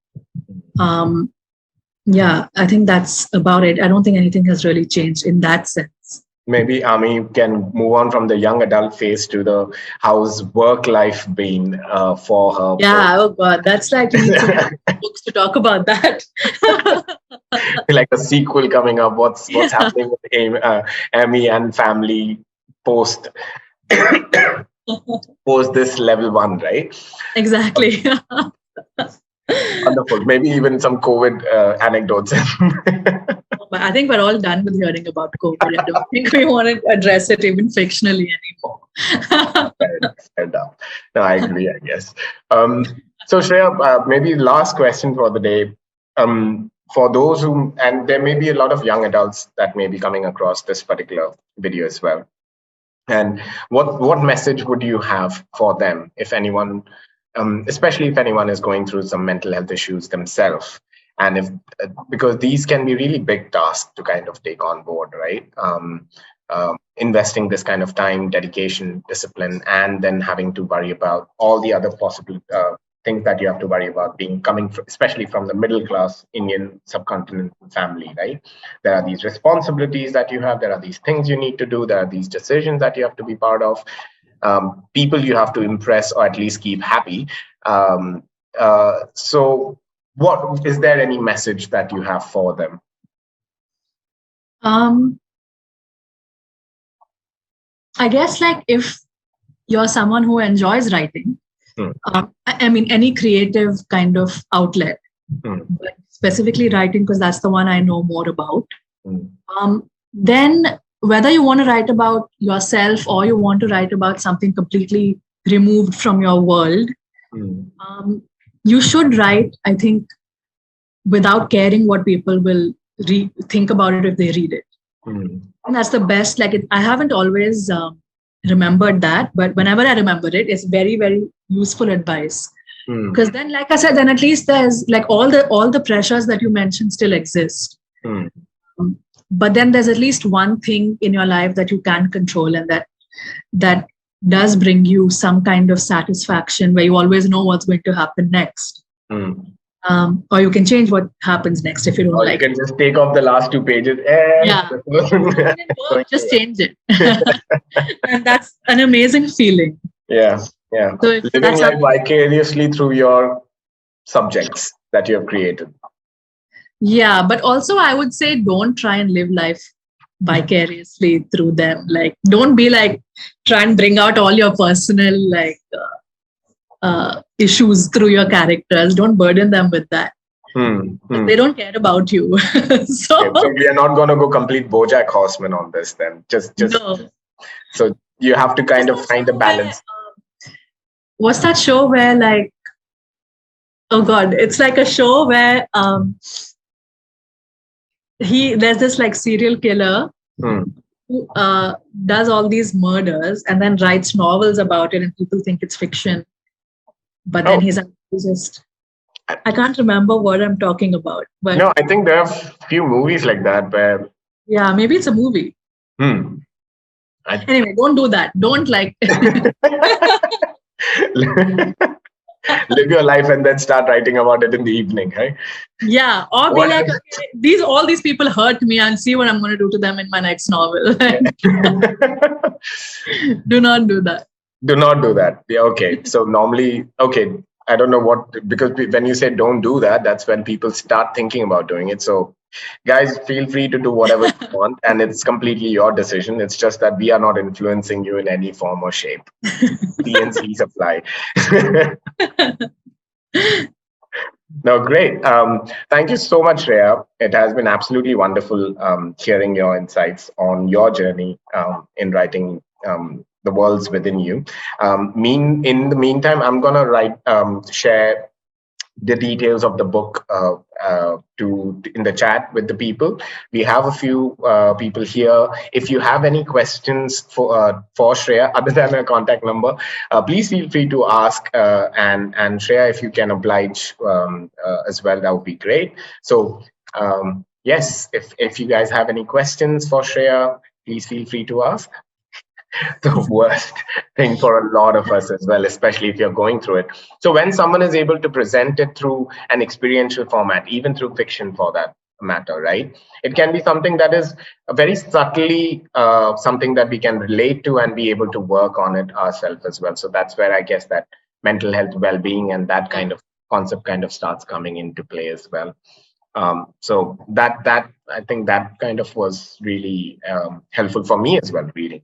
Yeah, I think that's about it. I don't think anything has really changed in that sense. Maybe Ami can move on from the young adult phase to the how's work life been for her. Yeah, oh God, that's like you need some books to talk about that. Like a sequel coming up. What's happening with Amy and family post this level 1, right? Exactly. Wonderful. Maybe even some COVID anecdotes. I think we're all done with hearing about COVID. I don't think we want to address it even fictionally anymore. Fair enough. No, I agree, I guess. So Shreya, maybe last question for the day. For those who, and there may be a lot of young adults that may be coming across this particular video as well. And what message would you have for them, if anyone, especially if anyone is going through some mental health issues themselves? And because these can be really big tasks to kind of take on board, right? Investing this kind of time, dedication, discipline, and then having to worry about all the other possible things that you have to worry about especially from the middle class Indian subcontinent family, right? There are these responsibilities that you have, there are these things you need to do, there are these decisions that you have to be part of, people you have to impress or at least keep happy. So what is there any message that you have for them? I guess like if you're someone who enjoys writing, I mean, any creative kind of outlet, but specifically writing, because that's the one I know more about, then whether you want to write about yourself or you want to write about something completely removed from your world, you should write, I think, without caring what people will think about it if they read it. And that's the best. Like, I haven't always remembered that, but whenever I remember it, it's very, very useful advice. Because then, like I said, then at least there's like all the pressures that you mentioned still exist. But then there's at least one thing in your life that you can control, and that does bring you some kind of satisfaction where you always know what's going to happen next. Or you can change what happens next if you don't like it. You can just take off the last 2 pages. Just change it. And that's an amazing feeling. Yeah. So living life vicariously through your subjects that you have created. Yeah, but also I would say don't try and live life vicariously through them. Like, don't be like, try and bring out all your personal issues through your characters. Don't burden them with that. They don't care about you. So we are not going to go complete BoJack Horseman on this then. No. So you have to kind of find a balance. What's that show where, like, oh God, it's like a show where there's this like serial killer who does all these murders and then writes novels about it, and people think it's fiction. But then he's just, I can't remember what I'm talking about. But no, I think there are a few movies like that where. Yeah, maybe it's a movie. Anyway, don't do that. Don't like. Live your life and then start writing about it in the evening, right? Yeah, or be like, okay, all these people hurt me, and see what I'm going to do to them in my next novel. Do not do that. Do not do that. Yeah, okay. So normally, I don't know what, because when you say don't do that, that's when people start thinking about doing it. So guys, feel free to do whatever you want, and it's completely your decision. It's just that we are not influencing you in any form or shape. TNCs apply. No, great. Thank you so much, Shreya. It has been absolutely wonderful hearing your insights on your journey in writing the worlds within you. In the meantime, I'm gonna share the details of the book in the chat with the people. We have a few people here. If you have any questions for Shreya other than her contact number, please feel free to ask. And Shreya, if you can oblige as well, that would be great. So yes, if you guys have any questions for Shreya, please feel free to ask. The worst thing for a lot of us as well, especially if you're going through it. So when someone is able to present it through an experiential format, even through fiction for that matter, right? It can be something that is very subtly something that we can relate to and be able to work on it ourselves as well. So that's where I guess that mental health, well-being, and that kind of concept kind of starts coming into play as well. So that I think that kind of was really helpful for me as well, reading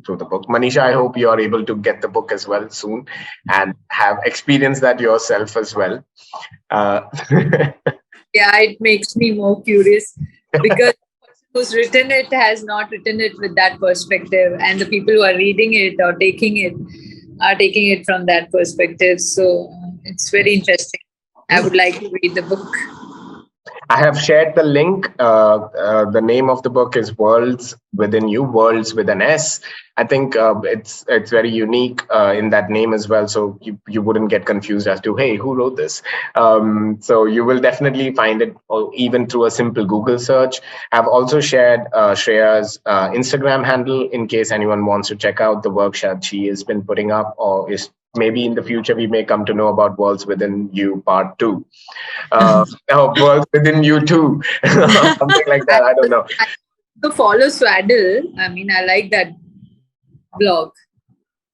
through the book. Manisha, I hope you are able to get the book as well soon and have experienced that yourself as well. Yeah, it makes me more curious because the person who's written it has not written it with that perspective, and the people who are reading it or taking it are taking it from that perspective. So it's very interesting. I would like to read the book. I have shared the link. The name of the book is Worlds Within You, Worlds with an S. I think it's very unique in that name as well. So you wouldn't get confused as to, hey, who wrote this? So you will definitely find it even through a simple Google search. I've also shared Shreya's Instagram handle in case anyone wants to check out the work she has been putting up, or is maybe in the future we may come to know about Worlds Within You Part 2. Worlds Within You too. Something like that. I don't know. To follow Swaddle. I mean, I like that blog.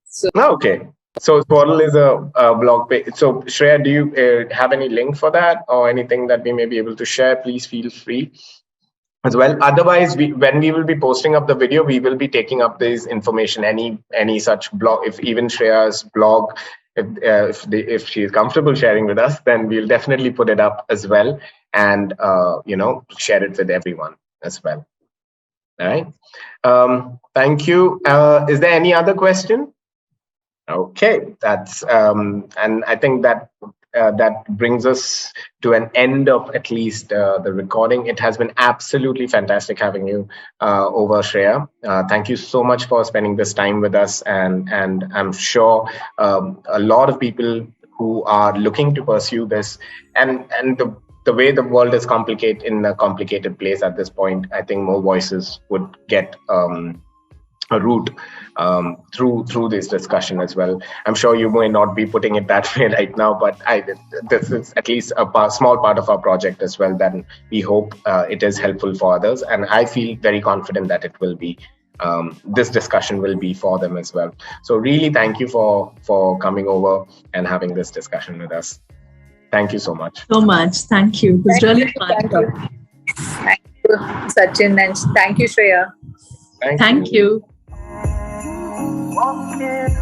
So okay. So Swaddle is a blog page. So Shreya, do you have any link for that or anything that we may be able to share? Please feel free as well. Otherwise, when we will be posting up the video, we will be taking up this information, any such blog, if even Shreya's blog, if she is comfortable sharing with us, then we'll definitely put it up as well and share it with everyone as well. All right. Thank you. Is there any other question? Okay, that's and I think that that brings us to an end of at least the recording. It has been absolutely fantastic having you over, Shreya. Thank you so much for spending this time with us, and I'm sure a lot of people who are looking to pursue this, and the way the world is in a complicated place at this point, I think more voices would get a route through this discussion as well. I'm sure you may not be putting it that way right now, but this is at least a small part of our project as well. Then we hope it is helpful for others, and I feel very confident that it will be. This discussion will be for them as well. So really, thank you for coming over and having this discussion with us. Thank you so much. Thank you. It was really fun. Thank you, Sachin, and thank you, Shreya. Thank you. Walking